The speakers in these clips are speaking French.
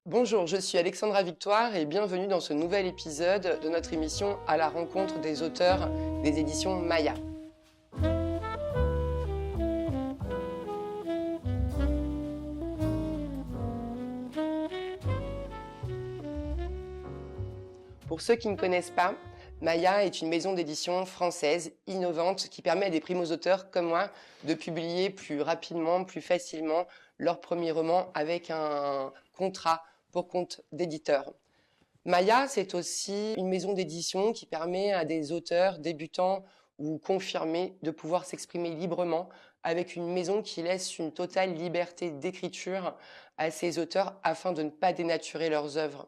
Bonjour, je suis Alexandra Victoire et bienvenue dans ce nouvel épisode de notre émission à la rencontre des auteurs des éditions Maya. Pour ceux qui ne connaissent pas, Maya est une maison d'édition française innovante qui permet à des primo-auteurs comme moi de publier plus rapidement, plus facilement leur premier roman avec un contrat pour compte d'éditeur. Maya, c'est aussi une maison d'édition qui permet à des auteurs débutants ou confirmés de pouvoir s'exprimer librement avec une maison qui laisse une totale liberté d'écriture à ces auteurs afin de ne pas dénaturer leurs œuvres.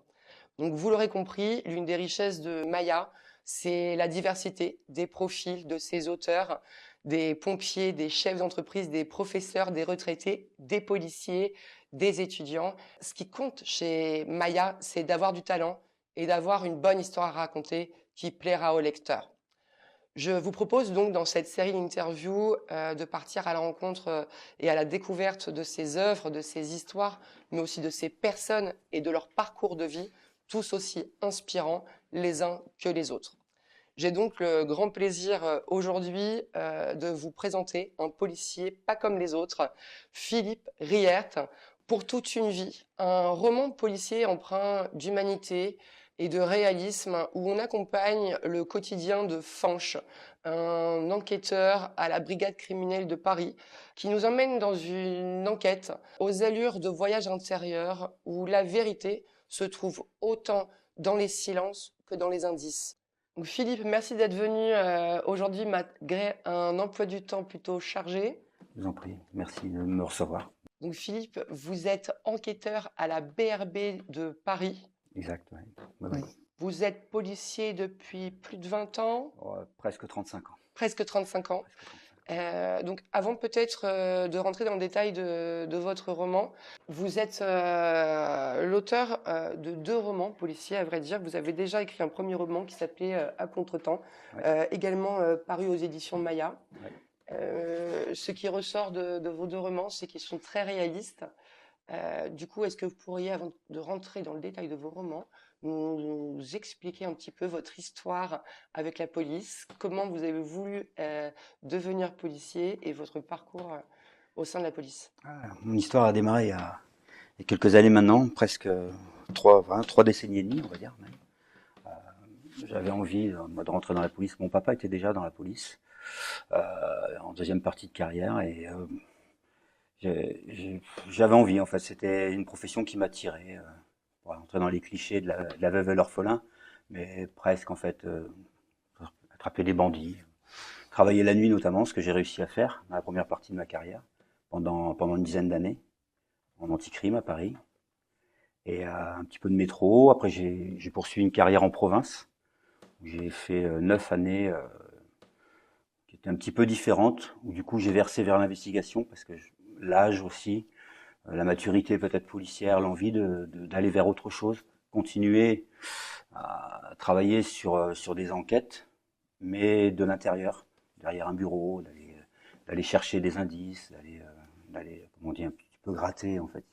Donc vous l'aurez compris, l'une des richesses de Maya, c'est la diversité des profils de ces auteurs, des pompiers, des chefs d'entreprise, des professeurs, des retraités, des policiers, des étudiants. Ce qui compte chez Maya, c'est d'avoir du talent et d'avoir une bonne histoire à raconter qui plaira au lecteur. Je vous propose donc dans cette série d'interviews de partir à la rencontre et à la découverte de ces œuvres, de ces histoires, mais aussi de ces personnes et de leur parcours de vie, tous aussi inspirants les uns que les autres. J'ai donc le grand plaisir aujourd'hui de vous présenter un policier pas comme les autres, Philippe Riert, Pour toute une vie, un roman policier empreint d'humanité et de réalisme où on accompagne le quotidien de Fanch, un enquêteur à la brigade criminelle de Paris, qui nous emmène dans une enquête aux allures de voyage intérieur où la vérité se trouve autant dans les silences que dans les indices. Donc Philippe, merci d'être venu aujourd'hui malgré un emploi du temps plutôt chargé. Je vous en prie, merci de me recevoir. Donc Philippe, vous êtes enquêteur à la BRB de Paris. Exact, oui. Oui. Vous êtes policier depuis plus de 20 ans. Presque 35 ans. Presque 35 ans. Donc avant peut-être de rentrer dans le détail de votre roman, vous êtes l'auteur de 2 romans policiers, à vrai dire. Vous avez déjà écrit un premier roman qui s'appelait À Contretemps, également paru aux éditions Maya. Ce qui ressort de vos 2 romans, c'est qu'ils sont très réalistes. Du coup, est-ce que vous pourriez, avant de rentrer dans le détail de vos romans, nous expliquer un petit peu votre histoire avec la police, comment vous avez voulu devenir policier et votre parcours au sein de la police? Mon histoire a démarré il y a quelques années maintenant, presque 3 décennies et demie, on va dire. J'avais envie de rentrer dans la police. Mon papa était déjà dans la police, en deuxième partie de carrière, et j'avais envie, en fait. C'était une profession qui m'attirait. Pour rentrer dans les clichés de la veuve et l'orphelin, mais presque en fait, attraper des bandits, travailler la nuit notamment, ce que j'ai réussi à faire dans la première partie de ma carrière, pendant une dizaine d'années, en anticrime à Paris, et un petit peu de métro. Après j'ai poursuivi une carrière en province, où j'ai fait 9 années qui étaient un petit peu différentes, où du coup j'ai versé vers l'investigation, parce que l'âge aussi, la maturité peut-être policière, l'envie d'aller vers autre chose, continuer à travailler sur des enquêtes, mais de l'intérieur, derrière un bureau, d'aller chercher des indices, d'aller comment on dit, un petit peu gratter en fait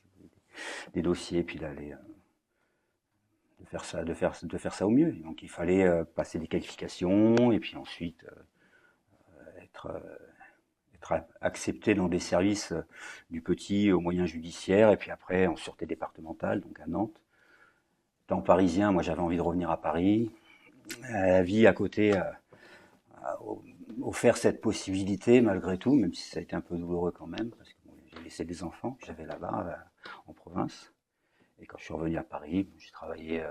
des dossiers, puis de faire ça au mieux. Donc il fallait passer des qualifications et puis ensuite être accepté dans des services du petit au moyen judiciaire, et puis après en sûreté départementale, donc à Nantes. Étant parisien, moi j'avais envie de revenir à Paris. La vie à côté a offert cette possibilité malgré tout, même si ça a été un peu douloureux quand même, parce que j'ai laissé des enfants que j'avais là-bas en province. Et quand je suis revenu à Paris, j'ai travaillé,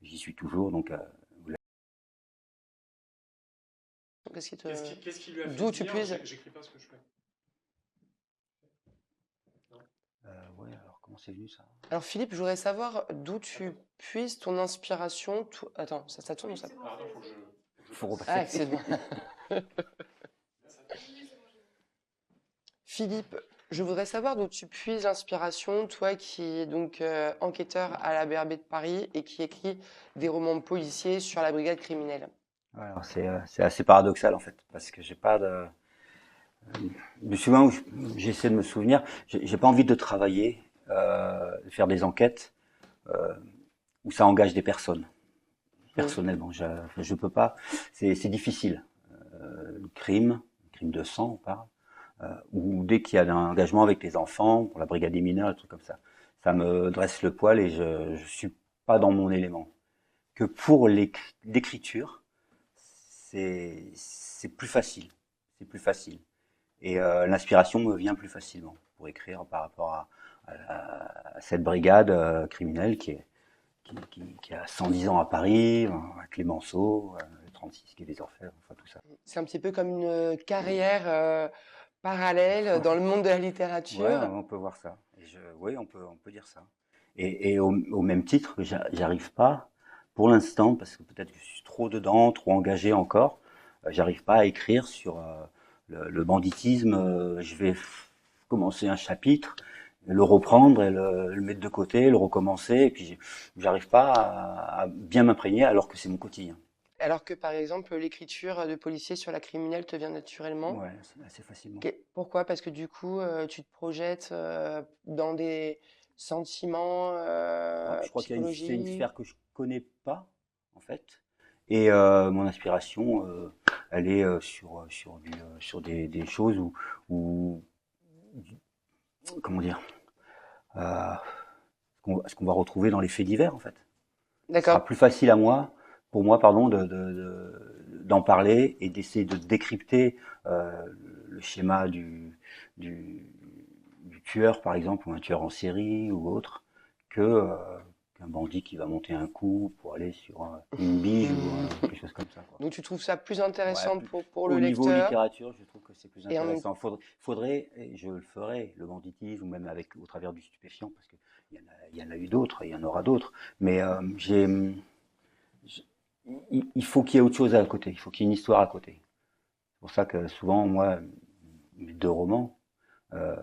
j'y suis toujours, donc Qu'est-ce qui lui a fait D'où tu dire puises j'écris pas ce que je fais? ouais, alors comment c'est venu ça? Alors Philippe, je voudrais savoir d'où tu puises ton inspiration. Attends, ça tourne ou ça? Pardon, Faut repasser. Ah, excuse-moi. Philippe, je voudrais savoir d'où tu puises l'inspiration, toi qui es donc enquêteur à la BRB de Paris et qui écrit des romans policiers sur la brigade criminelle. Alors c'est assez paradoxal en fait, parce que j'ai pas souvent j'essaie de me souvenir, j'ai pas envie de travailler, de faire des enquêtes euh, où ça engage des personnes. Personnellement, je peux pas. C'est difficile. Le crime de sang, on parle, ou dès qu'il y a un engagement avec les enfants, pour la brigade des mineurs, des trucs comme ça, ça me dresse le poil et je suis pas dans mon élément. Que pour l'écriture, c'est plus facile. C'est plus facile. Et l'inspiration me vient plus facilement pour écrire par rapport à cette brigade criminelle qui a 110 ans à Paris, Clémenceau, le 36 qui est des Orfèvres, enfin tout ça. C'est un petit peu comme une carrière parallèle dans le monde de la littérature. Ouais, on peut voir ça. Oui, on peut dire ça. Et au même titre, j'arrive pas, pour l'instant, parce que peut-être que je suis trop dedans, trop engagé encore, j'arrive pas à écrire sur le banditisme. Je vais commencer un chapitre, le reprendre et le mettre de côté, le recommencer, et puis j'arrive pas à bien m'imprégner alors que c'est mon quotidien. Alors que par exemple, l'écriture de policier sur la criminelle te vient naturellement. Ouais, assez facilement. Pourquoi? Parce que du coup, tu te projettes dans des sentiments Je crois qu'il y a c'est une psychologiques. sphère que je connais pas, en fait. Et mon inspiration, elle est sur des choses où comment dire, euh, ce qu'on va retrouver dans les faits divers, en fait. Ce D'accord. sera plus facile pour moi, pardon, d'en parler et d'essayer de décrypter le schéma du tueur, par exemple, ou un tueur en série ou autre, qu'un bandit qui va monter un coup pour aller sur une bige ou quelque chose comme ça, quoi. Donc tu trouves ça plus Ouais, intéressant pour le au niveau lecteur littérature, je trouve que c'est plus et en même intéressant. Faudrait, et je le ferai, le banditisme, ou même au travers du stupéfiant, parce qu'il y en a eu d'autres, et il y en aura d'autres. Mais il faut qu'il y ait autre chose à côté, il faut qu'il y ait une histoire à côté. C'est pour ça que souvent, moi, mes deux romans, euh,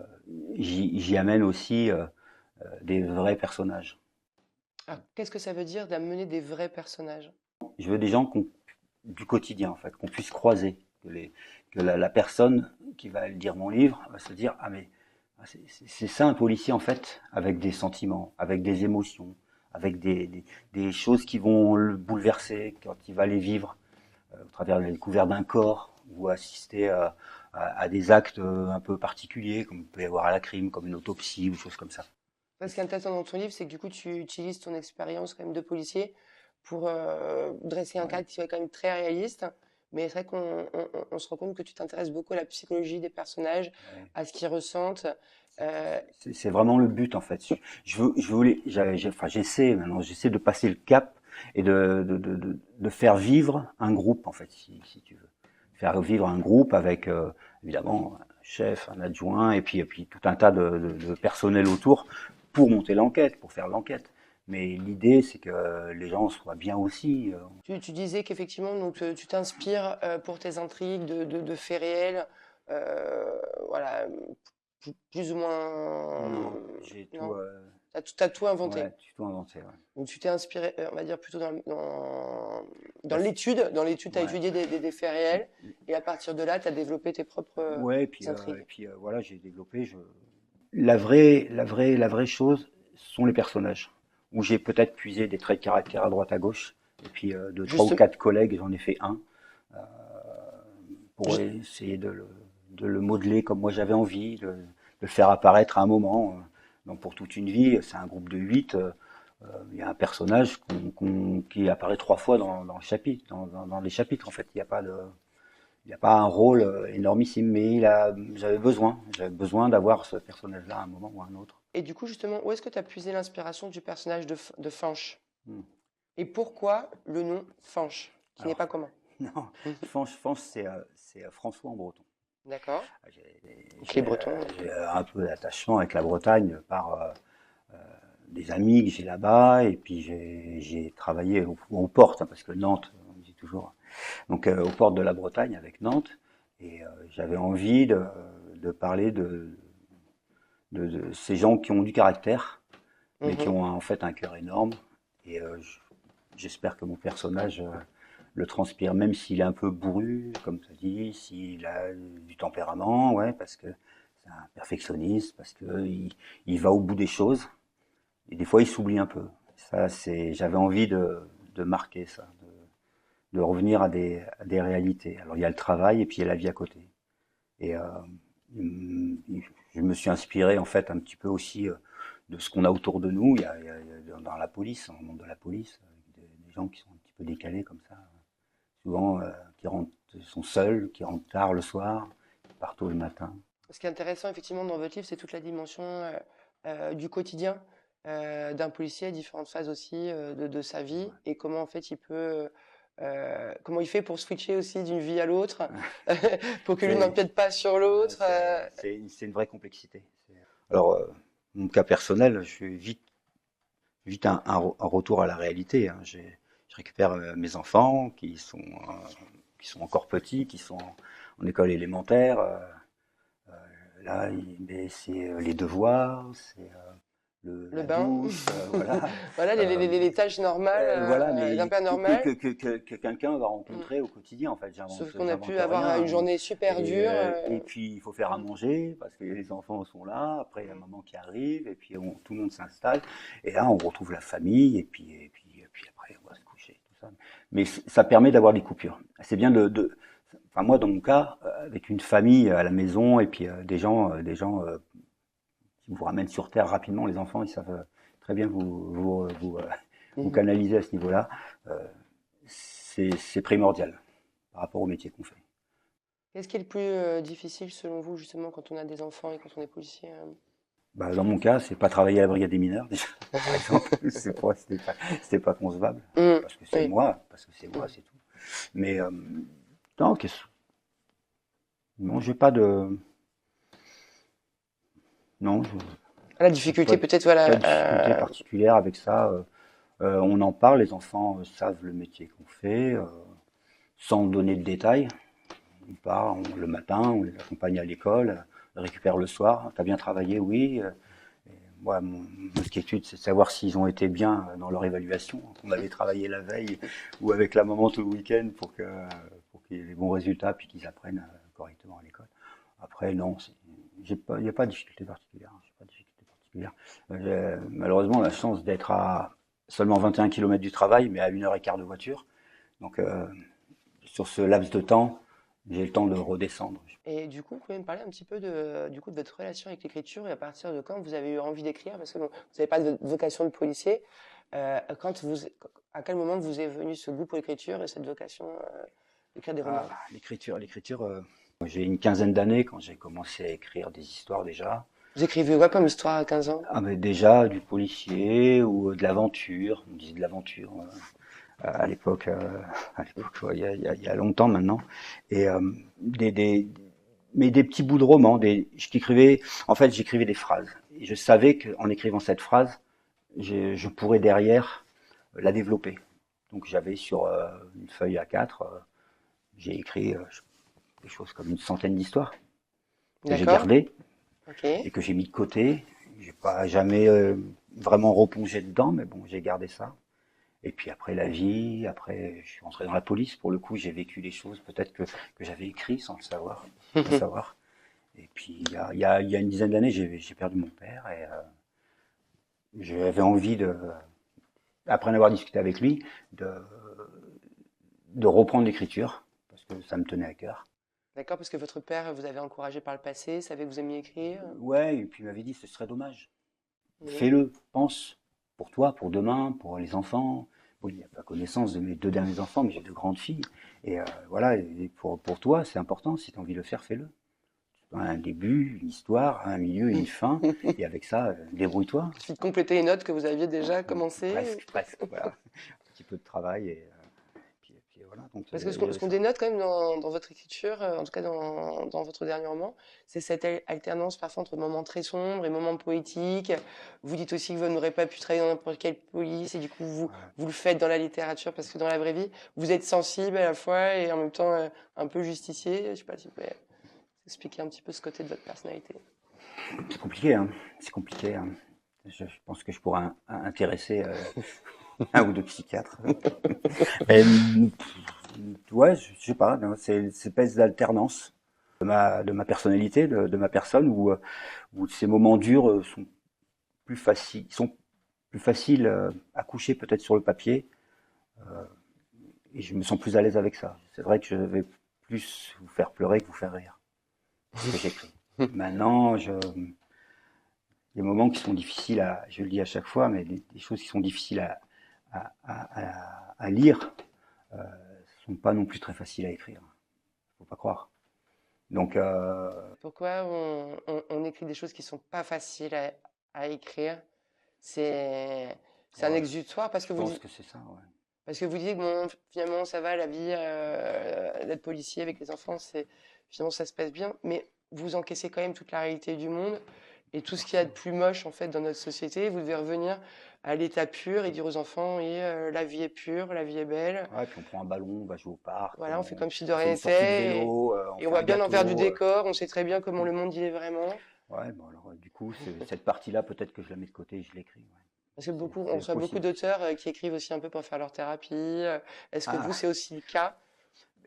j'y amène aussi des vrais personnages. Alors, qu'est-ce que ça veut dire d'amener des vrais personnages? Je veux des gens du quotidien, en fait, qu'on puisse croiser, que la personne qui va lire mon livre va se dire, ah mais c'est ça un policier, en fait, avec des sentiments, avec des émotions, avec des choses qui vont le bouleverser quand il va les vivre au travers de la découverte d'un corps ou assister à des actes un peu particuliers, comme il peut y avoir à la crime, comme une autopsie ou des choses comme ça. Ce qui est intéressant dans ton livre, c'est que du coup, tu utilises ton expérience quand même de policier pour dresser un Ouais, cadre qui soit quand même très réaliste. Mais c'est vrai qu'on se rend compte que tu t'intéresses beaucoup à la psychologie des personnages, ouais. à ce qu'ils ressentent. Euh, C'est vraiment le but en fait. Je voulais, enfin j'essaie maintenant, j'essaie de passer le cap et de faire vivre un groupe en fait, si tu veux. Faire vivre un groupe avec évidemment un chef, un adjoint et puis tout un tas de personnel autour pour monter l'enquête, pour faire l'enquête. Mais l'idée c'est que les gens soient bien aussi. tu disais qu'effectivement, donc, tu t'inspires pour tes intrigues de faits réels. Voilà, plus ou moins. Non, j'ai tout, Non, t'as tout ouais, inventé. j'ai tout inventé. Ouais. Donc tu t'es inspiré, on va dire plutôt dans l'étude. Dans l'étude, tu as Ouais. étudié des faits réels et à partir de là, tu as développé tes propres Ouais, intrigues. et puis voilà, j'ai développé. La vraie chose sont les personnages. Où j'ai peut-être puisé des traits de caractère à droite à gauche. Et puis de trois ou Juste, quatre collègues, j'en ai fait un pour ju- essayer de le modeler comme moi j'avais envie, de le faire apparaître à un moment. Donc pour toute une vie, c'est un groupe de 8. Il y a un personnage qui apparaît 3 fois dans le chapitre, dans les chapitres en fait. Il n'y a pas un rôle énormissime, mais j'avais besoin d'avoir ce personnage-là à un moment ou à un autre. et du coup, justement, où est-ce que tu as puisé l'inspiration du personnage de Fanch? Hmm. Et pourquoi le nom Fanch, qui n'est Alors, pas commun? non, Fanche, c'est François en breton. D'accord. Donc les J'ai Bretons. un peu d'attachement avec la Bretagne par des amis que j'ai là-bas, et puis j'ai travaillé aux portes, hein, parce que Nantes, on dit toujours, donc aux portes de la Bretagne avec Nantes, et j'avais envie de parler de ces gens qui ont du caractère, mais qui Mhm. ont en fait un cœur énorme. Et j'espère que mon personnage le transpire, même s'il est un peu bourru, comme tu as dit, s'il a du tempérament, ouais, parce que c'est un perfectionniste, parce que il va au bout des choses. Et des fois, il s'oublie un peu. Ça, j'avais envie de marquer ça, de revenir à des réalités. Alors il y a le travail et puis il y a la vie à côté. Et je me suis inspiré en fait un petit peu aussi de ce qu'on a autour de nous. Il y a dans la police, dans le monde de la police, des gens qui sont un petit peu décalés comme ça, souvent qui rentrent, sont seuls, qui rentrent tard le soir, qui partent tôt le matin. Ce qui est intéressant, effectivement, dans votre livre, c'est toute la dimension du quotidien d'un policier à différentes phases aussi de sa vie et comment, en fait, il peut, comment il fait pour switcher aussi d'une vie à l'autre, pour que l'une n'empiète pas sur l'autre. C'est une vraie complexité. Alors, mon cas personnel, je suis vite un retour à la réalité. Hein. Je récupère mes enfants qui sont encore petits, qui sont en école élémentaire. Là, c'est les devoirs, c'est Le la bain, douche, voilà. voilà les tâches normales, Voilà, d'un mais père normal. que quelqu'un va Mm. rencontrer au quotidien, en fait. Sauf qu'on a pu J'invente avoir rien. une journée super dure. Et puis, il faut faire à Mm. manger, parce que les enfants sont là. Après, il y a Mm. maman qui arrive, et puis tout le monde s'installe. Et là, on retrouve la famille, et puis après, on va se coucher, tout ça. Mais ça permet d'avoir des coupures. C'est bien enfin, moi, dans mon cas, avec une famille à la maison, et puis des gens qui vous ramènent sur terre rapidement, les enfants, ils savent très bien vous canaliser à ce niveau-là. C'est primordial par rapport au métier qu'on fait. Qu'est-ce qui est le plus difficile selon vous, justement, quand on a des enfants et quand on est policier? Bah, dans mon cas, c'est pas travailler à la brigade des mineurs, déjà, par exemple. C'était pas concevable. Parce que c'est Oui. moi, c'est tout. Mais, non, non, j'ai pas de. Non, La difficulté, peut-être, pas voilà. de difficulté particulière avec ça. On en parle, les enfants savent le métier qu'on fait, sans donner de détails. On part le matin, on les accompagne à l'école, on les récupère le soir. T'as bien travaillé, oui. Moi, mon inquiétude, c'est de savoir s'ils ont été bien dans leur évaluation, qu'on avait travaillé la veille ou avec la maman tout le week-end pour qu'il y ait les bons résultats puis qu'ils apprennent correctement à l'école. Après, non, il n'y a pas de difficulté particulière. J'ai malheureusement la chance d'être à seulement 21 km du travail, mais à 1h15 de voiture. Donc, sur ce laps de temps, j'ai le temps de redescendre. Et du coup, vous pouvez me parler un petit peu de votre relation avec l'écriture et à partir de quand vous avez eu envie d'écrire? Parce que bon, vous n'avez pas de vocation de policier. À quel moment vous est venu ce goût pour l'écriture et cette vocation d'écrire des romans? L'écriture, j'ai une quinzaine d'années quand j'ai commencé à écrire des histoires déjà. Vous écrivez quoi comme histoire à 15 ans? Mais déjà du policier ou de l'aventure, on disait de l'aventure à l'époque, ouais, il y a longtemps maintenant. Et mais des petits bouts de romans. En fait, j'écrivais des phrases. Et je savais qu'en écrivant cette phrase, je pourrais derrière la développer. Donc j'avais sur une feuille A4, j'ai écrit quelque chose comme une centaine d'histoires que j'ai gardées et que j'ai mis de côté. J'ai pas jamais vraiment replongé dedans, mais bon, j'ai gardé ça. Et puis après la vie, après je suis rentré dans la police. Pour le coup, j'ai vécu des choses peut-être que j'avais écrit sans le savoir. Et puis il y a une dizaine d'années, j'ai perdu mon père et j'avais envie après en avoir discuté avec lui, de reprendre l'écriture parce que ça me tenait à cœur. D'accord, parce que votre père vous avait encouragé par le passé, savait que vous aimiez écrire. Ouais, et puis il m'avait dit ce serait dommage. Fais-le, pense, pour toi, pour demain, pour les enfants. Oui, il n'y a pas connaissance de mes 2 derniers enfants, mais j'ai 2 grandes filles. Et voilà, et pour toi, c'est important, si tu as envie de le faire, fais-le. Un début, une histoire, un milieu et une fin, et avec ça, débrouille-toi. Il suffit de compléter les notes que vous aviez déjà commencées. Presque, voilà. Un petit peu de travail, et puis voilà. Donc, parce que ce qu'on dénote quand même dans votre écriture, en tout cas dans votre dernier roman, c'est cette alternance parfois entre moments très sombres et moments poétiques. Vous dites aussi que vous n'aurez pas pu travailler dans n'importe quelle police, et du coup vous le faites dans la littérature, parce que dans la vraie vie, vous êtes sensible à la fois et en même temps un peu justicier. Je ne sais pas si vous pouvez expliquer un petit peu ce côté de votre personnalité. C'est compliqué, hein. C'est compliqué, hein. Je pense que je pourrais intéresser un ou 2 psychiatres. Ouais, je sais pas, c'est une espèce d'alternance de ma personnalité, de ma personne, où ces moments durs sont plus faciles, plus facile à coucher peut-être sur le papier. euh, et je me sens plus à l'aise avec ça. C'est vrai que je vais plus vous faire pleurer que vous faire rire. C'est ce que j'écris. Maintenant, il y a des moments qui sont difficiles je le dis à chaque fois, mais des choses qui sont difficiles à lire sont pas non plus très faciles à écrire. Faut pas croire. Donc, Pourquoi on écrit des choses qui sont pas faciles à écrire? C'est un ouais, exutoire parce je que pense que c'est ça. Ouais. parce que vous dites que bon, finalement ça va la vie d'être policier avec les enfants, finalement ça se passe bien, mais vous encaissez quand même toute la réalité du monde et tout ce qu'il y a de plus moche en fait dans notre société. Vous devez revenir à l'état pur et dire aux enfants et la vie est pure, la vie est belle. Ouais, puis on prend un ballon, on va jouer au parc, Voilà, on fait comme si de on fait rien une sortie de n'était vélo, on et on fait va un bien en faire du gâteau. décor. On sait très bien comment le monde il est vraiment. Ouais, bon alors du coup, cette partie-là, peut-être que je la mets de côté et je l'écris. Ouais. Parce que on C'est reçoit beaucoup possible. d'auteurs qui écrivent aussi un peu pour faire leur thérapie. Est-ce que vous, Ah, c'est aussi le cas?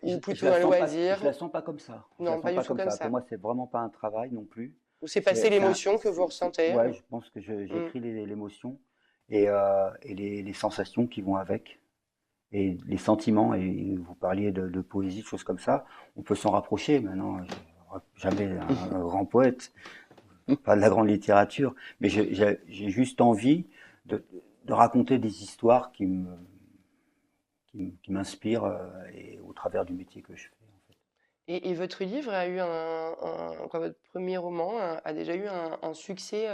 Ou je plutôt la un sens pas, je loisir? la sens pas comme ça. Je la Non, pas sens du pas tout comme comme ça. Pour ça. moi, c'est vraiment pas un travail non plus. Ou c'est passer l'émotion que vous ressentez. Ouais, je pense que Mm. j'écris l'émotion et les sensations qui vont avec et les sentiments. Et vous parliez de poésie, de choses comme ça. On peut s'en rapprocher. Maintenant, je ne jamais un grand poète, pas de la grande littérature, mais j'ai juste envie de, de raconter des histoires qui m'inspirent et au travers du métier que je fais. En fait. Et votre livre a eu quoi, votre premier roman a déjà eu un succès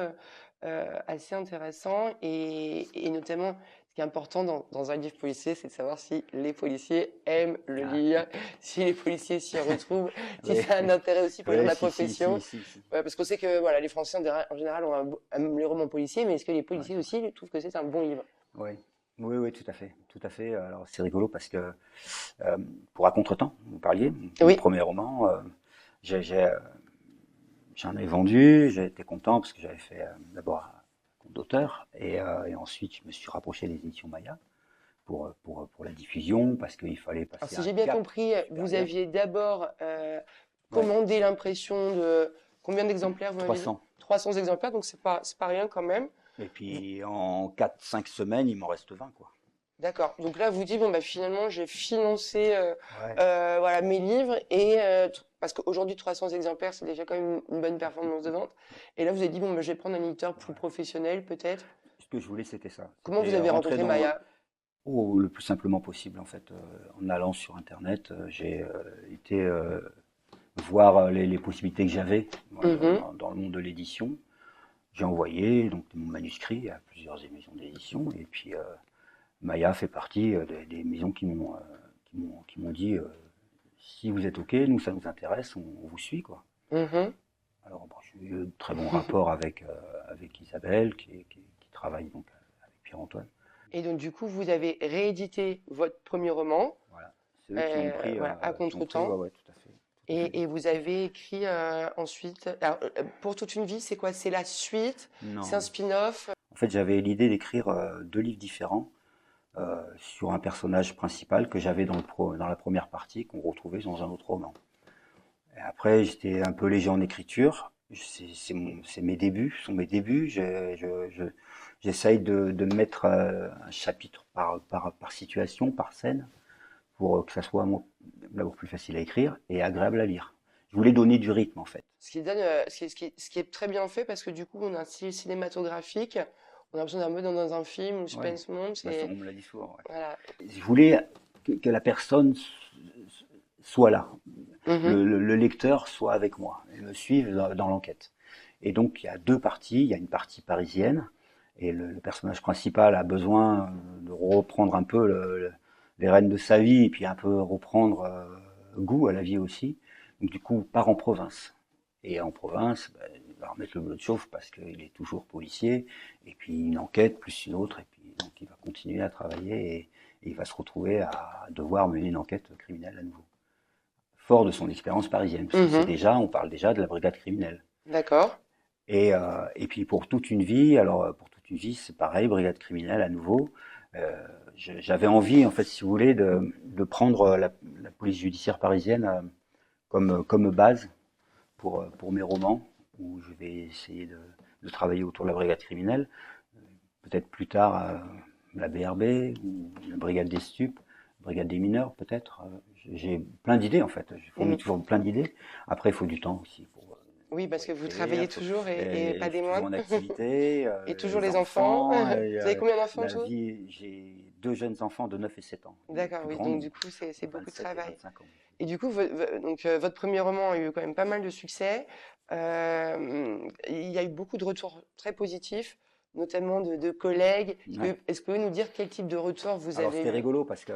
assez intéressant et notamment ce qui est important dans un livre policier, c'est de savoir si les policiers aiment le Ah, lire, si les policiers s'y retrouvent, si oui, ça a un intérêt aussi pour les gens de oui, la si. profession. Ouais, parce qu'on sait que voilà, les Français en général aiment les romans policiers, mais est-ce que les Ouais, policiers c'est vrai. aussi trouvent que c'est un bon livre? Oui. Oui, oui, tout à fait, tout à fait. Alors c'est rigolo parce que euh, pour À Contretemps, vous parliez, mon Oui. premier roman, j'ai, j'ai, euh, j'en ai vendu, j'ai été content parce que j'avais fait d'abord un compte d'auteur et ensuite je me suis rapproché des éditions Maya pour la diffusion parce qu'il fallait Alors passer si un j'ai bien cap compris, vous supérieur. aviez d'abord Ouais, commandé l'impression de combien d'exemplaires vous m'avez dit? 300. 300 exemplaires, donc c'est pas rien quand même. Et Vous- puis en 4, 5 semaines, il m'en reste 20 quoi. D'accord. Donc là, vous dites bon bah finalement j'ai financé Ouais, voilà mes livres et parce qu'aujourd'hui 300 exemplaires c'est déjà quand même une bonne performance de vente. Et là vous avez dit bon bah, je vais prendre un éditeur plus ouais. professionnel peut-être. Ce que je voulais, c'était ça. Comment vous C'était avez rentrer rencontré dans, Maya? le plus simplement possible, en fait. En allant sur Internet, j'ai été voir les possibilités que j'avais Mhm. dans le monde de l'édition. J'ai envoyé donc mon manuscrit à plusieurs maisons d'édition et puis Maya fait partie des maisons qui m'ont dit si vous êtes OK, nous ça nous intéresse, on vous suit quoi. Mhm. Alors bon, j'ai eu de très bons rapports avec Isabelle qui travaille donc avec Pierre-Antoine. Et donc du coup vous avez réédité votre premier roman Voilà, c'est eux voilà à qui ont pris, ouais, contretemps. ouais, tout à fait, tout à fait. Et vous avez écrit ensuite. Alors, pour toute une vie, c'est quoi? C'est la suite? C'est un Non, spin-off? en fait, j'avais l'idée d'écrire deux livres différents sur un personnage principal que j'avais dans la première partie, qu'on retrouvait dans un autre roman. Et après, j'étais un peu léger en écriture. C'est mes débuts, ce sont mes débuts. J'essaye de mettre un chapitre par situation, par scène, pour que ça soit d'abord plus facile à écrire et agréable à lire. Je voulais donner du rythme, en fait. Ce qui donne, ce qui est très bien fait parce que du coup, on a un style cinématographique. On a l'impression d'un peu dans un film, le Ouais, suspense monte. bah, on me l'a dit souvent. Ouais. Voilà. Je voulais que la personne soit là, Mhm. le lecteur soit avec moi et me suive dans l'enquête. Et donc il y a deux parties, il y a une partie parisienne et le personnage principal a besoin de reprendre un peu les rênes de sa vie et puis un peu reprendre goût à la vie aussi. Donc du coup, part en province. Et en province, ben, il va remettre le bleu de chauffe parce qu'il est toujours policier, et puis une enquête plus une autre, et puis donc il va continuer à travailler et il va se retrouver à devoir mener une enquête criminelle à nouveau. Fort de son expérience parisienne, parce que Mhm. on parle déjà de la brigade criminelle. D'accord. Et puis pour toute une vie, alors pour toute une vie, c'est pareil, brigade criminelle à nouveau. J'avais envie, en fait, si vous voulez, de prendre la police judiciaire parisienne comme base pour mes romans, où je vais essayer de travailler autour de la brigade criminelle. peut-être plus tard la BRB, ou la brigade des stupes, brigade des mineurs peut-être. J'ai plein d'idées en fait, je fournis toujours plein d'idées. Après, il faut du temps aussi Oui, parce pour que vous écrire, travaillez toujours et et pas je des suis toujours moindres. en activité, Et toujours les les enfants. enfants, Vous avez combien d'enfants la tout? vie. J'ai deux jeunes enfants de 9 et 7 ans. Les D'accord, plus oui, grands donc ont du coup, c'est beaucoup de 27 et travail. 25 ans. Et du coup, votre premier roman a eu quand même pas mal de succès. Il y a eu beaucoup de retours très positifs, notamment de collègues. Ouais. Est-ce que vous pouvez nous dire quel type de retour vous Alors avez c'était eu? rigolo parce que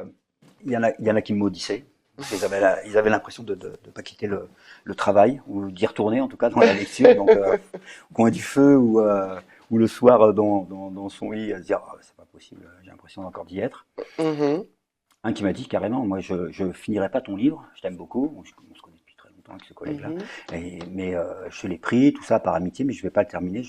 il y en a qui me maudissaient. Ils avaient l'impression de pas quitter le travail, ou d'y retourner en tout cas dans la lecture, donc au coin du feu, ou le soir dans son lit à se dire ah, c'est pas possible, j'ai l'impression encore d'y être. Mhm, Un qui m'a dit carrément, moi je finirai pas ton livre, je t'aime beaucoup, on se connaît depuis très longtemps avec ce collègue-là, mhm. mais je l'ai pris, tout ça par amitié, mais je vais pas le terminer,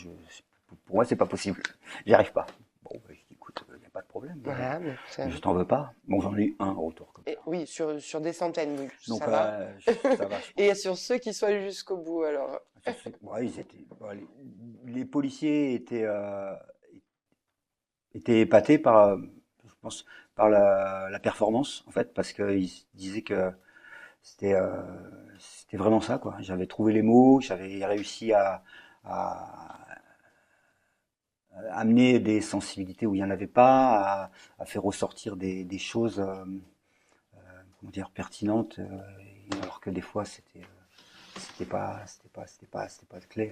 pour moi c'est pas possible, j'y arrive pas. Bon, bah, je dis écoute, il n'y a pas de problème, Voilà, mais je t'en veux pas. Bon, j'en ai eu un retour comme ça. oui, sur des centaines, oui, Donc ça va. ça va, je pense. Et sur ceux qui sont allés jusqu'au bout, alors. Ouais, les policiers étaient épatés par, je pense, par la performance, en fait, parce qu'ils disaient que c'était c'était vraiment ça, quoi. J'avais trouvé les mots, j'avais réussi à amener des sensibilités où il n'y en avait pas, à faire ressortir des choses, comment dire, pertinentes, alors que des fois c'était pas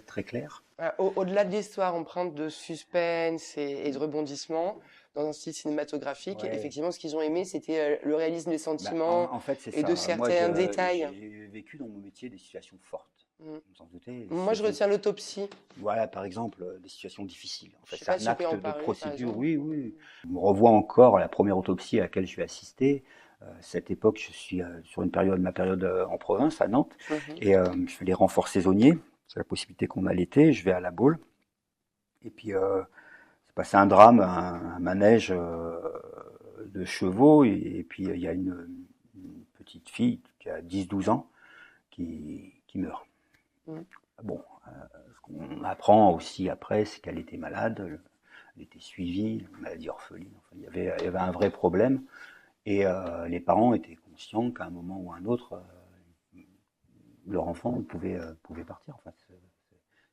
très clair. Au-delà de l'histoire empreinte de suspense et de rebondissement, dans un style cinématographique, Ouais. effectivement, ce qu'ils ont aimé, c'était le réalisme des Bah, sentiments en fait, c'est et de ça. Moi, certains détails. j'ai vécu dans mon métier des situations fortes. Mm. Vous en doutez, des Moi, je situations, retiens l'autopsie. voilà, par exemple, des situations difficiles. En Je fait, sais c'est pas un si tu peux acte en de parler, par procédure. exemple. Oui, oui. Je me revois encore à la première autopsie à laquelle je vais assister. Cette époque, je suis sur ma période en province, à Nantes, Mhm. et je fais les renforts saisonniers. C'est la possibilité qu'on a l'été. Je vais à la Baule. Et puis, c'est passé un drame, un manège de chevaux, et puis il y a une petite fille qui a 10-12 ans qui meurt. Mhm. Bon, ce qu'on apprend aussi après, c'est qu'elle était malade, elle était suivie, maladie orpheline, enfin, il y avait un vrai problème, et les parents étaient conscients qu'à un moment ou à un autre, leur enfant pouvait partir. Enfin,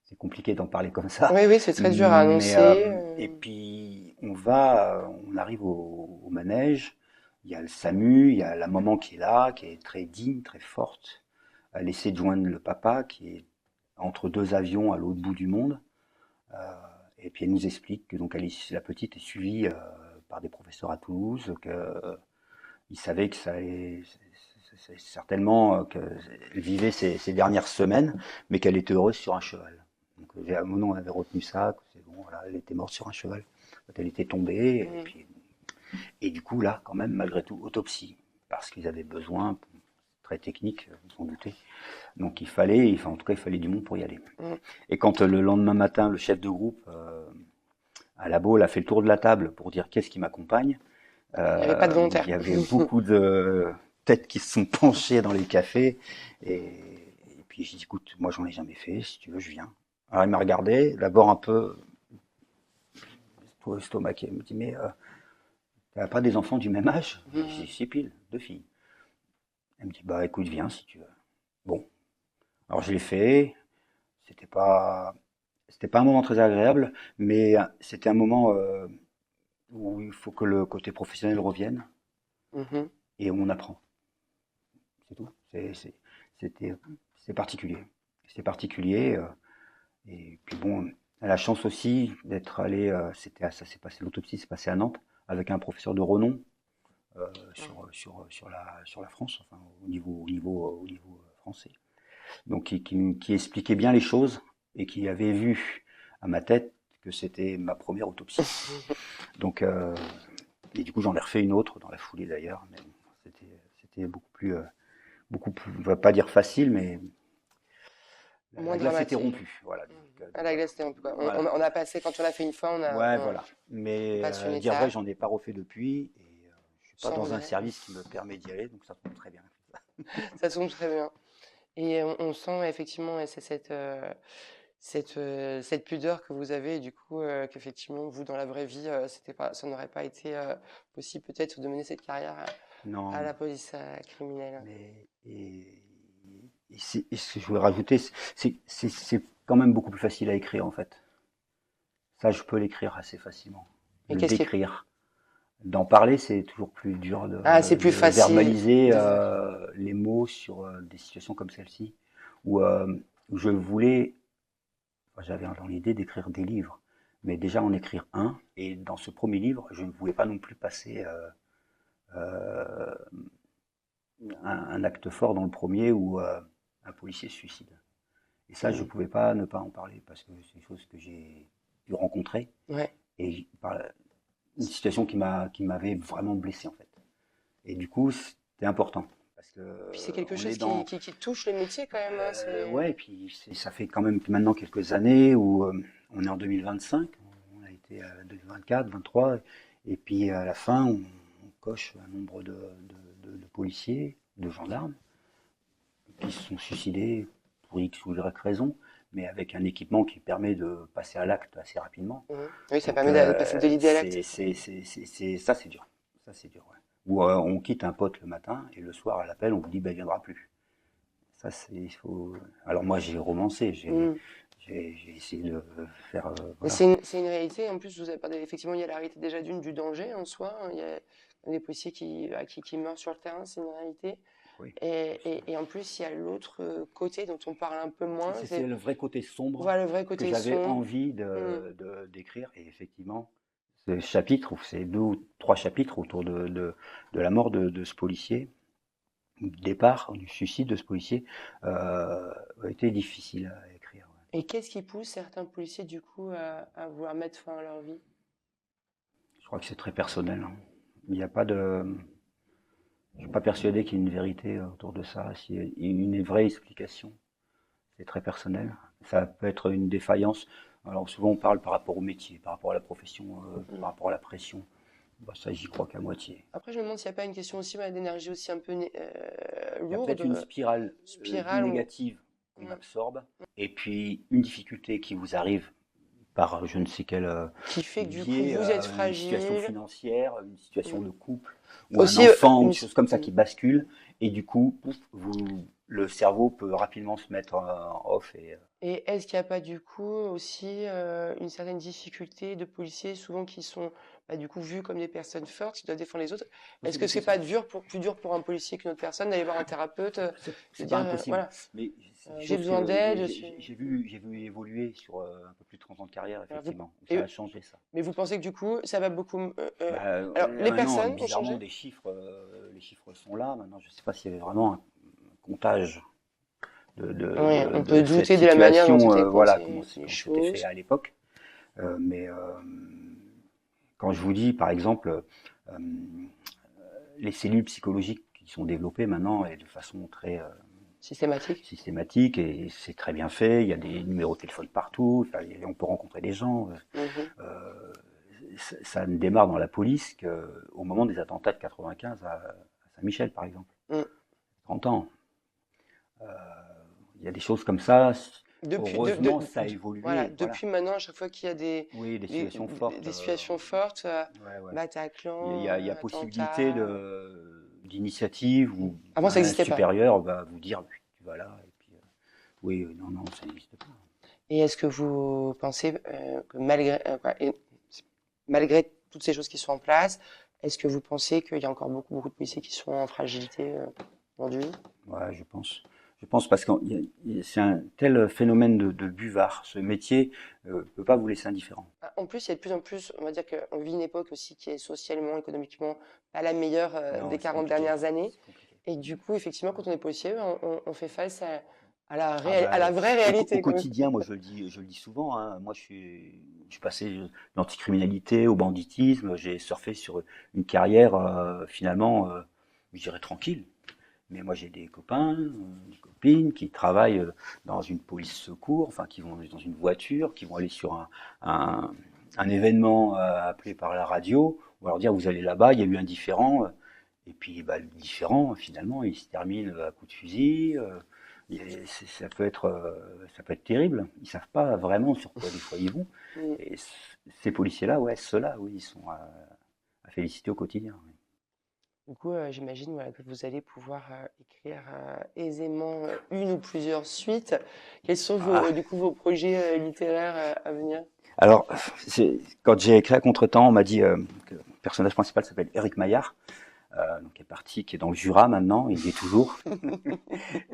c'est compliqué d'en parler comme ça. Oui, oui, c'est très dur à Mais, annoncer. et puis, on arrive au manège, il y a le SAMU, il y a la maman qui est là, qui est très digne, très forte. Elle essaie de joindre le papa, qui est entre deux avions à l'autre bout du monde. Euh, et puis elle nous explique que donc la petite est suivie par des professeurs à Toulouse, qu'ils savaient que ça allait, c'est certainement qu'elle vivait ses dernières semaines, mais qu'elle était heureuse sur un cheval. Donc à un moment on avait retenu ça, que c'est bon, voilà, elle était morte sur un cheval. Quand elle était tombée, Mhm. et du coup là, quand même, malgré tout, autopsie, parce qu'ils avaient besoin, très technique, vous en doutez. Donc en tout cas, il fallait du monde pour y aller. Mhm. Et quand le lendemain matin, le chef de groupe à la Baule a fait le tour de la table pour dire qu'est-ce qui m'accompagne, Il n'y avait pas de il volontaire. y avait beaucoup de têtes qui se sont penchées dans les cafés. Et puis j'ai dit, écoute, moi j'en ai jamais fait, si tu veux, je viens. Alors il m'a regardé, d'abord un peu estomaqué, il me dit, mais t'as pas des enfants du même âge? J'ai dit, si pile, deux filles. Elle me dit, bah écoute, viens si tu veux. Bon, alors je l'ai fait, c'était pas, c'était pas un moment très agréable, mais c'était un moment où il faut que le côté professionnel revienne Mhm. et on apprend. C'est tout. C'était, c'est particulier. C'est particulier. Et puis bon, elle a la chance aussi d'être allé. Ça s'est passé, l'autopsie s'est passée à Nantes avec un professeur de renom sur la France, enfin au niveau français. Donc qui expliquait bien les choses et qui avait vu à ma tête que c'était ma première autopsie. Donc et du coup j'en ai refait une autre dans la foulée d'ailleurs, mais bon, c'était beaucoup plus, on va pas dire facile, mais Moins la glace était dramatique. rompue, voilà. Mhm. Donc, À la voilà. glace, c'était un peu quoi. Voilà. On a passé, quand on l'a fait une fois, Ouais, on voilà. Mais passe une dire vrai, étape. j'en ai pas refait depuis, et je suis pas Sans dans un regret. service qui me permet d'y aller, donc ça tombe très bien. Ça tombe très bien. Et on sent effectivement, ouais, c'est cette pudeur que vous avez, et du coup, qu'effectivement, vous, dans la vraie vie, ça n'aurait pas été possible peut-être de mener cette carrière à Non, la police criminelle. mais et ce que je voulais rajouter, c'est quand même beaucoup plus facile à écrire en fait. Ça, je peux l'écrire assez facilement. Et Le qu'est-ce qui est... décrire. D'en parler, c'est toujours plus dur Ah, c'est de plus facile. verbaliser les mots sur des situations comme celle-ci, où, où je voulais, enfin, j'avais dans l'idée d'écrire des livres, mais déjà en écrire un, et dans ce premier livre, je ne voulais pas non plus passer euh, un acte fort dans le premier où un policier se suicide. Et ça, je ne pouvais pas ne pas en parler, parce que c'est une chose que j'ai dû rencontrer, Ouais. et une situation qui m'avait vraiment blessé en fait. Et du coup, c'était important parce que Puis c'est quelque on chose est dans qui touche le métier quand même, hein, ouais, et puis ça fait quand même maintenant quelques années où on est en 2025, on a été à 2024, 23, et puis à la fin, on coche un nombre de policiers, de gendarmes qui se sont suicidés pour X ou Y raison, mais avec un équipement qui permet de passer à l'acte assez rapidement. Mhm. Oui, ça Donc, permet de passer de l'idée à l'acte. ça, c'est dur. Ça, c'est dur, ouais. Ou on quitte un pote le matin et le soir à l'appel, on vous dit, ben, il viendra plus. Ça, c'est, il faut. Alors, moi, j'ai romancé, Mhm. j'ai essayé de faire, Mais voilà. c'est une réalité. En plus, vous avez parlé, effectivement, il y a la réalité déjà du danger en soi, hein. Il y a des policiers qui meurent sur le terrain, c'est une réalité. Oui. Et en plus, il y a l'autre côté dont on parle un peu moins. C'est le vrai côté sombre Voilà le vrai que côté j'avais sombre. envie Mhm. d'écrire. Et effectivement, ce chapitre, ou ces 2 ou 3 chapitres autour de la mort de ce policier, du départ, du suicide de ce policier, a été difficile à écrire. Ouais. Et qu'est-ce qui pousse certains policiers, du coup, à vouloir mettre fin à leur vie? Je crois que c'est très personnel, hein. Il n'y a pas de. Je suis pas persuadé qu'il y ait une vérité autour de ça. S'il y a une vraie explication, c'est très personnel. Ça peut être une défaillance. Alors souvent on parle par rapport au métier, par rapport à la profession, Mhm. par rapport à la pression. Bah, ça, j'y crois qu'à moitié. Après, je me demande s'il n'y a pas une question aussi d'énergie aussi un peu Il y a peut-être lourde, une spirale spirale, négative qu'on ouais, absorbe, et puis une difficulté qui vous arrive par je ne sais quel qui fait que du coup, biais, vous êtes une situation fragile. financière, une situation Mhm. de couple, ou un Aussi, enfant, ou une... des choses comme ça Mhm. qui basculent, et du coup, pouf, le cerveau peut rapidement se mettre en off. Et, Et est-ce qu'il n'y a pas du coup aussi une certaine difficulté de policiers, souvent qui sont du coup vus comme des personnes fortes, qui doivent défendre les autres? Est-ce c'est que beaucoup c'est ça. pas plus dur pour un policier qu'une autre personne d'aller voir un thérapeute, de C'est pas dire impossible, voilà, mais c'est des j'ai choses besoin que d'aide, j'ai vu évoluer sur un peu plus de 30 ans de carrière, voilà, effectivement. Ça et- a changé ça. mais vous pensez que du coup ça va beaucoup. Bah, Alors là les maintenant, personnes ont bizarrement, changé? les chiffres sont là. Maintenant, je ne sais pas s'il y avait vraiment un comptage Oui, on de peut cette douter de la manière dont situation, c'était voilà, pensé les comment c'était fait choses. à l'époque. Mais quand je vous dis, par exemple, les cellules psychologiques qui sont développées maintenant et de façon très Systématique. systématique, et c'est très bien fait, il y a des numéros de téléphone partout, enfin, on peut rencontrer des gens. Mhm. Euh, ça ne démarre dans la police qu'au moment des attentats de 95 à Saint-Michel, par exemple. Mm. 30 ans. Euh, il y a des choses comme ça. Depuis, Heureusement, ça a voilà, évolué. Voilà. depuis maintenant, à chaque fois qu'il y a Oui, des des, situations fortes. des situations fortes, Ouais, ouais. Bataclan, Il y a possibilité attentat. d'initiative où Avant, ça un n'existait pas. supérieur va vous dire tu vas là. Et puis, oui, non, non, ça n'existe pas. Et est-ce que vous pensez que malgré toutes ces choses qui sont en place, est-ce que vous pensez qu'il y a encore beaucoup de policiers qui sont en fragilité aujourd'hui? Ouais, je pense. Je pense parce que c'est un tel phénomène de buvard. Ce métier ne peut pas vous laisser indifférent. En plus, il y a de plus en plus, on va dire qu'on vit une époque aussi qui est socialement, économiquement pas la meilleure Non, des c'est 40 compliqué. dernières années. C'est compliqué. Et du coup, effectivement, quand on est policier, on fait face Ah à bah, la vraie au réalité, quoi. quotidien, moi je le dis souvent, hein, moi je suis passé de l'anticriminalité au banditisme, j'ai surfé sur une carrière finalement, je dirais tranquille. Mais moi j'ai des copains, des copines qui travaillent dans une police secours, enfin qui vont dans une voiture, qui vont aller sur un, un événement appelé par la radio, on va leur dire vous allez là-bas, il y a eu un différend, et puis bah, le différend finalement il se termine à coup de fusil. ça peut être terrible. Ils savent pas vraiment sur quoi des fois ils vont. Mm. Et ces policiers-là, ouais, ceux-là, oui, ils sont à féliciter au quotidien. Oui. Du coup, j'imagine voilà, que vous allez pouvoir écrire aisément une ou plusieurs suites. Quels sont Ah, du coup, vos projets littéraires à venir? alors, quand j'ai écrit à Contretemps, on m'a dit que le personnage principal s'appelle Éric Maillard, donc qui est parti, qui est dans le Jura maintenant, il y est toujours.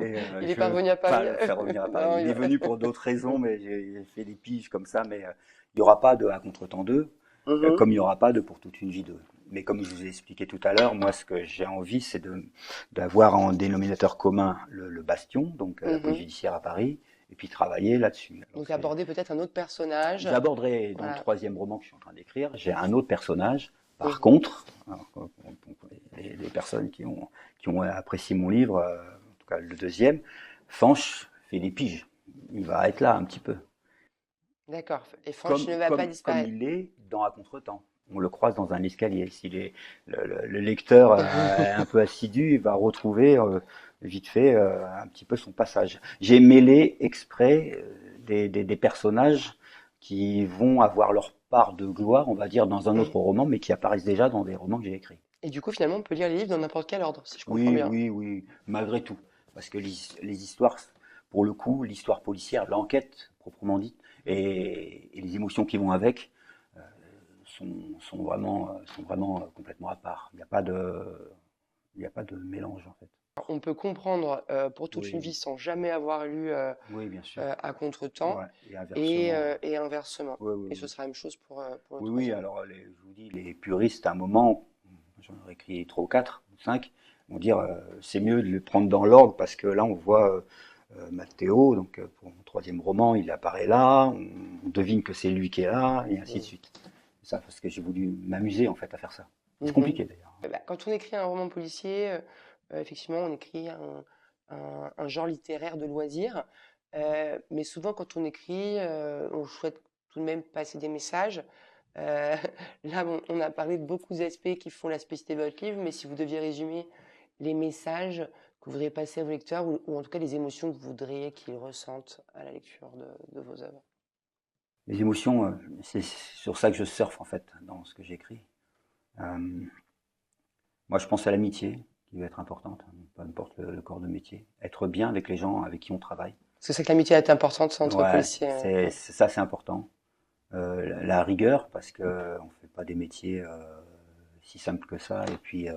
Et Il est je veux parvenu à pas Paris? le faire revenir à Paris. Non, Il est venu pour d'autres raisons, mais j'ai fait des piges comme ça. Mais il n'y aura pas de à Contretemps 2, Mhm. comme il n'y aura pas de Pour toute une vie 2. Mais comme je vous ai expliqué tout à l'heure, moi, ce que j'ai envie, c'est d'avoir en dénominateur commun le Bastion, donc la police Mhm. judiciaire à Paris, et puis travailler là-dessus. Alors, Donc aborder peut-être un autre personnage. j'aborderai dans le Voilà. troisième roman que je suis en train d'écrire, j'ai un autre personnage. Par Mhm. contre, alors, les personnes qui ont apprécié mon livre, en tout cas le deuxième, Fanch fait des piges. Il va être là un petit peu. D'accord. Et Fanch ne va pas Comme disparaître. il est dans À Contretemps. On le croise dans un escalier. S'il est le lecteur un peu assidu, il va retrouver vite fait un petit peu son passage. J'ai mêlé exprès des personnages qui vont avoir leur part de gloire, on va dire, dans un Mhm. autre roman, mais qui apparaissent déjà dans des romans que j'ai écrits. Et du coup, finalement, on peut lire les livres dans n'importe quel ordre, si je comprends Oui, bien. oui, oui, malgré tout. Parce que les histoires, pour le coup, l'histoire policière, l'enquête proprement dite, et les émotions qui vont avec, sont vraiment complètement à part. Il n'y a pas de mélange en fait. On peut comprendre pour toute une Oui, vie sans jamais avoir lu oui, bien sûr. à contretemps Ouais, et inversement. et inversement. Oui, oui, Et ce oui. sera la même chose pour le Oui, oui, troisième. alors je vous dis, les puristes, à un moment, j'en aurais écrit 3 ou 4, ou 5, vont dire c'est mieux de le prendre dans l'ordre parce que là on voit Matteo, donc pour mon troisième roman, il apparaît là, on devine que c'est lui qui est là, et ainsi de Mhm. suite. C'est ça, parce que j'ai voulu m'amuser en fait à faire ça. C'est Mhm. compliqué d'ailleurs. Bah, quand on écrit un roman policier, effectivement, on écrit un genre littéraire de loisir. Mais souvent, quand on écrit, on souhaite tout de même passer des messages. Euh, là, bon, on a parlé de beaucoup d'aspects qui font la spécificité de votre livre, mais si vous deviez résumer les messages que vous voudriez passer à vos lecteurs, ou en tout cas les émotions que vous voudriez qu'ils ressentent à la lecture de vos œuvres. Les émotions, c'est sur ça que je surfe en fait dans ce que j'écris. Euh, Moi, je pense à l'amitié qui va être importante, peu importe le corps de métier. Être bien avec les gens avec qui on travaille. Parce que c'est que l'amitié est importante entre Ouais, policiers. ça, c'est important. La rigueur, parce que on fait pas des métiers si simples que ça. Et puis, euh,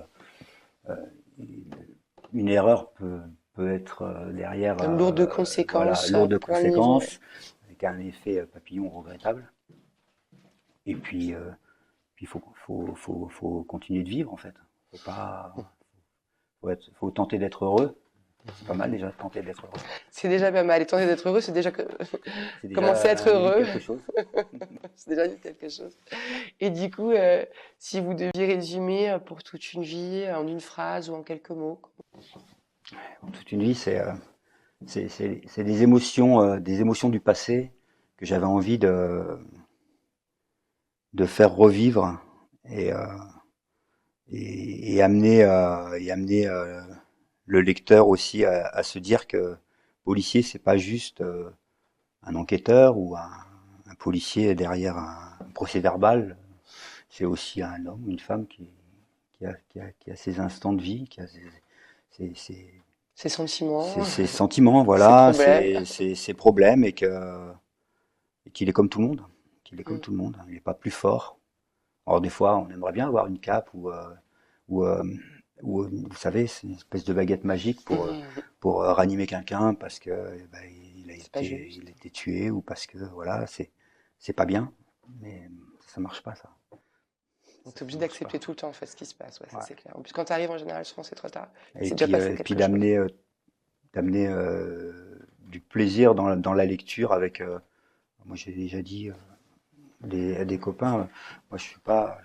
une erreur peut être derrière, Lourde de voilà, conséquences à lourde de plein de niveaux. Ouais. conséquences, avec un effet papillon regrettable. Et puis, faut continuer de vivre en fait. Faut pas, faut tenter d'être heureux. C'est pas mal déjà de tenter d'être heureux. C'est déjà pas mal. Et tenter d'être heureux, c'est déjà C'est commencer à être déjà heureux. quelque chose. C'est déjà quelque chose. Et du coup, si vous deviez résumer pour toute une vie en une phrase ou en quelques mots. Toute une vie, c'est des émotions du passé que j'avais envie de faire revivre et, euh, et amener le lecteur aussi à se dire que policier, c'est pas juste un enquêteur ou un policier derrière un procès-verbal. C'est aussi un homme, une femme qui a ses instants de vie, qui a ses, Ses sentiments, ses sentiments, ses voilà, problèmes. ses problèmes et qu'il est comme tout le monde. Qu'il est comme Mm. tout le monde. Il n'est pas plus fort. Alors des fois, on aimerait bien avoir une cape ou, euh, ou vous savez, c'est une espèce de baguette magique pour ranimer quelqu'un parce que ben, C'est pas juste. il a été tué ou parce que voilà, c'est pas bien. Mais ça marche pas ça. Donc, tu es obligé Ça marche d'accepter pas. tout le temps en fait ce qui se passe. Ouais, ça Ouais. c'est clair. En plus, quand tu arrives en général, souvent c'est trop tard. Et Et c'est déjà passé puis quelque chose. d'amener du plaisir dans la lecture avec. Moi, j'ai déjà dit à des copains, moi je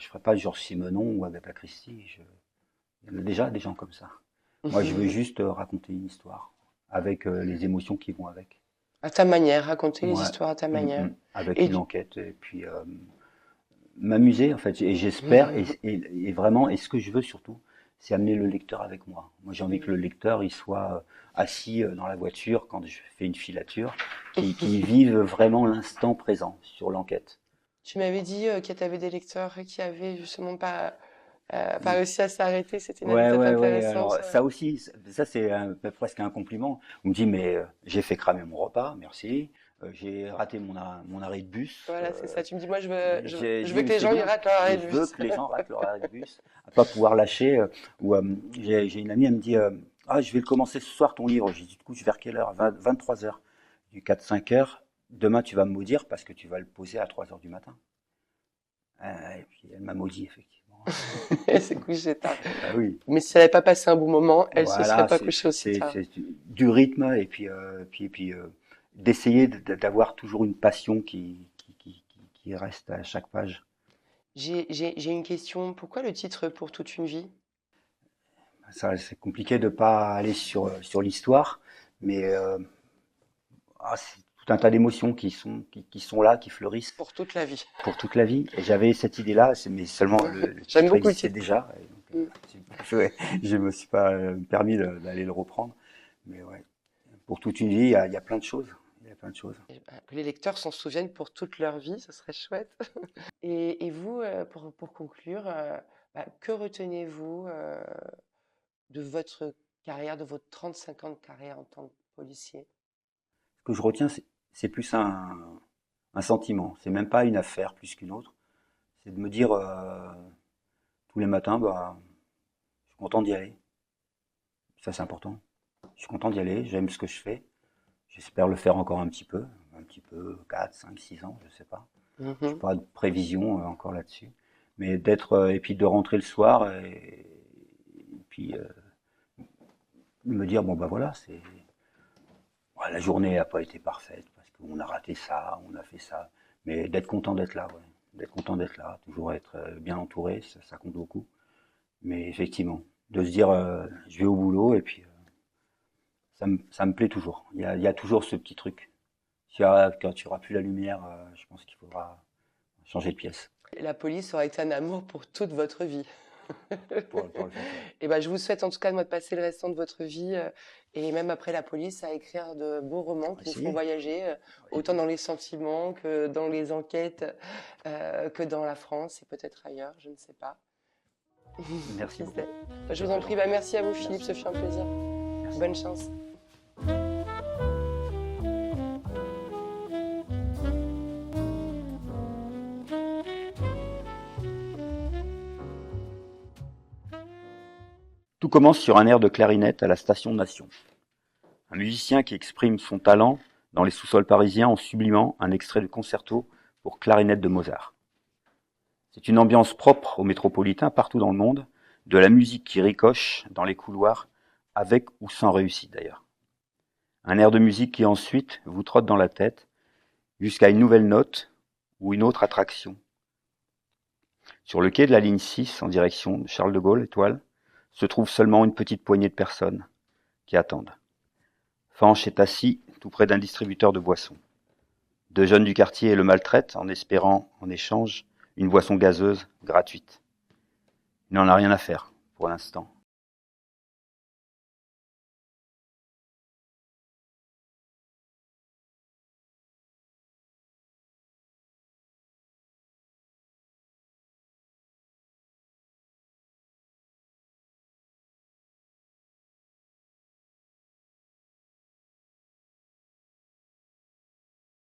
ferai pas Georges Simenon ou Agatha Christie. Il y en a déjà des gens comme ça. Moi, je veux juste raconter une histoire avec les émotions qui vont avec. À ta manière, raconter les Ouais. histoires à ta manière. Avec Et une enquête et puis m'amuser en fait. Et j'espère et vraiment et ce que je veux surtout, c'est amener le lecteur avec moi. Moi, j'ai envie que le lecteur, il soit assis dans la voiture quand je fais une filature, qu'il vive vraiment l'instant présent sur l'enquête. Tu m'avais dit que tu avais des lecteurs qui avaient justement pas réussi à s'arrêter. C'était une anecdote Ouais. intéressante. Alors, ça aussi, ça c'est presque un compliment. On me dit, mais j'ai fait cramer mon repas, merci. J'ai raté mon arrêt de bus. Voilà, c'est ça. Tu me dis, moi, je J'ai veux que les gens y ratent leur arrêt de Je bus. veux que les gens ratent leur arrêt de bus, à pas pouvoir lâcher. J'ai une amie, elle me dit, ah, je vais le commencer ce soir ton livre. J'ai dit, du coup, vers quelle heure? 23 heures. Du 4-5 heures. Demain, tu vas me maudire parce que tu vas le poser à 3 heures du matin. Et puis, elle m'a maudit, effectivement. Elle s'est couchée tard. Ah oui. Mais si elle n'avait pas passé un bon moment, elle se Voilà, serait pas couchée aussi tard. c'est du rythme et puis, d'essayer d'avoir toujours une passion qui reste à chaque page. J'ai une question. Pourquoi le titre Pour toute une vie? Ça, c'est compliqué de pas aller sur l'histoire, mais c'est tout un tas d'émotions qui sont là, qui fleurissent Pour toute la vie. pour toute la vie. Et j'avais cette idée-là, mais seulement le J'aime titre beaucoup le existait titre. déjà. Et donc, je me suis pas permis d'aller le reprendre. Mais ouais, pour toute une vie, il y a plein de choses. Il y a plein de choses. Que les lecteurs s'en souviennent pour toute leur vie, ce serait chouette. Et vous, pour conclure, que retenez-vous de votre carrière, de votre 35 ans de carrière en tant que policier? Ce que je retiens, c'est plus un sentiment. C'est même pas une affaire plus qu'une autre. C'est de me dire tous les matins, je suis content d'y aller. Ça, c'est important. Je suis content d'y aller. J'aime ce que je fais. J'espère le faire encore un petit peu, 4, 5, 6 ans, je sais pas. Je n'ai pas de prévision encore là-dessus. Mais et puis de rentrer le soir et puis me dire, bon, voilà, la journée n'a pas été parfaite parce qu'on a raté ça, on a fait ça. Mais d'être content d'être là, ouais. D'être content d'être là, toujours être bien entouré, ça compte beaucoup. Mais effectivement, de se dire, je vais au boulot et puis ça me plaît toujours. Il y a toujours ce petit truc. Quand tu n'auras plus la lumière, je pense qu'il faudra changer de pièce. La police aura été un amour pour toute votre vie. Pour le faire. Et je vous souhaite en tout cas de passer le restant de votre vie et même après la police à écrire de beaux romans qui nous font voyager autant dans les sentiments que dans les enquêtes, que dans la France et peut-être ailleurs, je ne sais pas. Merci beaucoup. Je vous en prie, merci à vous Philippe, ce fut un plaisir. Merci. Bonne chance. Tout commence sur un air de clarinette à la station Nation. Un musicien qui exprime son talent dans les sous-sols parisiens en sublimant un extrait du concerto pour clarinette de Mozart. C'est une ambiance propre aux métropolitains partout dans le monde, de la musique qui ricoche dans les couloirs, avec ou sans réussite d'ailleurs. Un air de musique qui ensuite vous trotte dans la tête, jusqu'à une nouvelle note ou une autre attraction. Sur le quai de la ligne 6 en direction de Charles de Gaulle, Étoile, se trouve seulement une petite poignée de personnes qui attendent. Fanch est assis tout près d'un distributeur de boissons. Deux jeunes du quartier le maltraitent en espérant, en échange, une boisson gazeuse gratuite. Il n'en a rien à faire, pour l'instant.